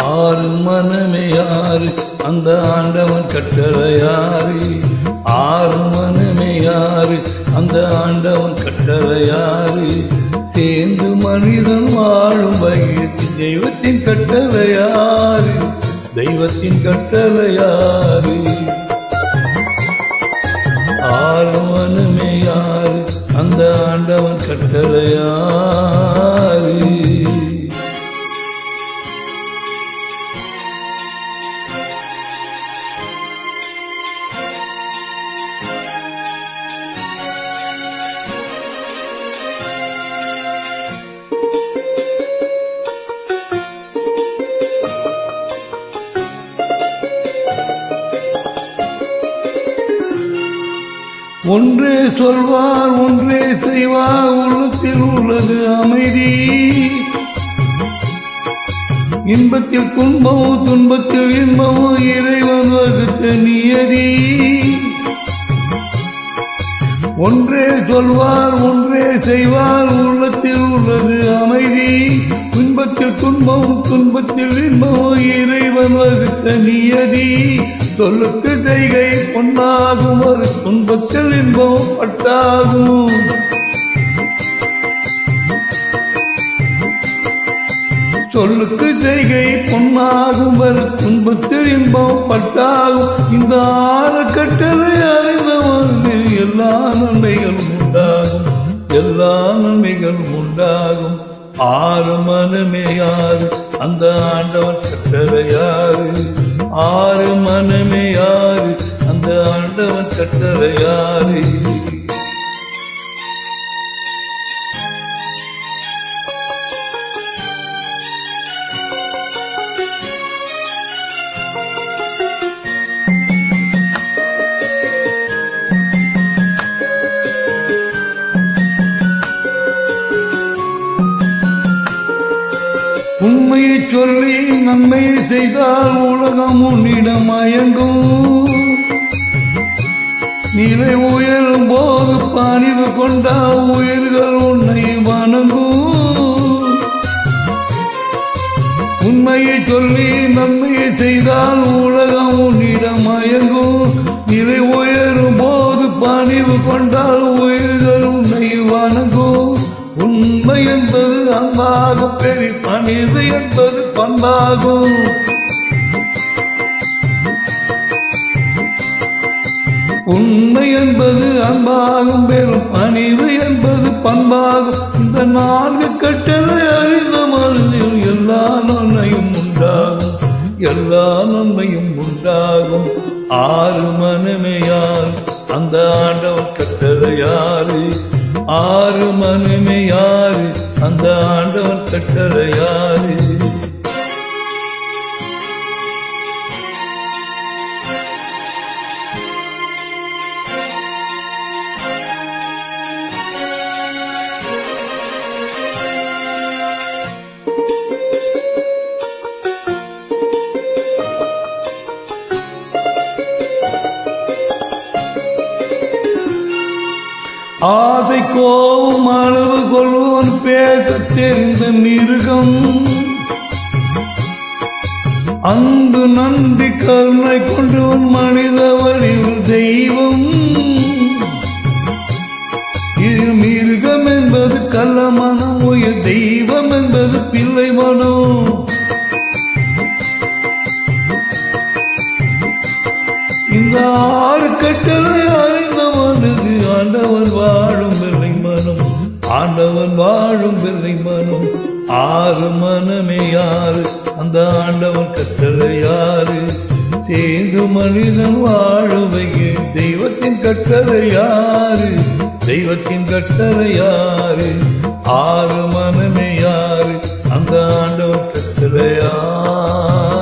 ஆறு மனமே யாரு அந்த ஆண்டவன் கட்டளை யாரு? ஆறு மனமே யாரு அந்த ஆண்டவன் கட்டளை யாரு? சேர்ந்து மனிதன் வாழும் வையத்தின் தெய்வத்தின் கட்டளை யாரு? தெய்வத்தின் கட்டளை யாரு? ஆறு மனமே யாரு அந்த ஆண்டவன் கட்டளை யாரு? ஒன்றே சொல்வார் ஒன்றே செய்வார், உள்ளத்தில் உள்ளது அமைதி. இன்பத்தில் துன்பமோ துன்பத்தில் இன்பமோ இறைவன் வகுத்த நியதி. ஒன்றே சொல்வார் ஒன்றே செய்வார், உள்ளத்தில் உள்ளது அமைதி. இன்பத்தில் துன்பமும் துன்பத்தில் இன்பமோ இறைவன் வகுத்த நியதி. சொல்லுக்கு செய்கை பொன்னாகும், ஒரு துன்பத்தில் இன்பம் பட்டாகும். சொல்லுக்கு செய்கை பொன்னாகும், ஒரு துன்பத்தில் இன்பம் பட்டாகும். இந்த ஆறு கட்டளை அறிந்தவர்கள் எல்லா நன்மைகளும் உண்டாகும், எல்லா நன்மைகளும் உண்டாகும். ஆறு மனமே யாரு அந்த ஆண்டவன் கட்டளை யாரு? ஆறு மனமே யாரு அந்த ஆண்டவன் கட்டளை யாரு? உண்மையை சொல்லி நன்மையை செய்தால் உலகம் உன்னிடம் மயங்கும். நிலை உயரும் போது பணிவு கொண்டால் உயிர்கள் உன்னை வணங்கும். உண்மையை சொல்லி நன்மையை செய்தால் உலகம் உன்னிடம் மயங்கும். நிலை உயரும் போது பணிவு கொண்டால் உயிர்கள் உன்னை வணங்கும். உண்மை என்பது அன்பாகும், பெரிய பணிவு என்பது பண்பாகும். உண்மை என்பது அன்பாகும், பெரும் பணிவு என்பது பண்பாகும். இந்த நான்கு கட்டளை அறிந்த மனதில் எல்லா நன்மையும் உண்டாகும், எல்லா நன்மையும் உண்டாகும். ஆறு மனமே யாரு அந்த ஆண்டவன் கட்டளை யாரு? ஆறு மனமே யாரு அந்த ஆண்டவன் கட்டளை யாரு? ஆசை கோபம் அளவு கொள்வோன், பேச தெரிந்த மிருகம். அன்பு நன்றி கருணை கொண்டவன், மனித வடிவில் தெய்வம். இது மிருகம் என்பது கள்ள மனம், உயிர் தெய்வம் என்பது பிள்ளை மனம். இந்த ஆறு கட்டளை அறிந்தவனுக்கு ஆண்டவன் வாழும் பிள்ளை மனம், ஆண்டவன் வாழும் பிள்ளை மனம். ஆறு மனமே யாரு அந்த ஆண்டவன் கட்டளை யாரு? சேர்ந்து மனிதன் வாழுவையே தெய்வத்தின் கட்டளை யாரு? தெய்வத்தின் கட்டளை யாரு? ஆறு மனமே யாரு அந்த ஆண்டவன் கட்டளை யாரு?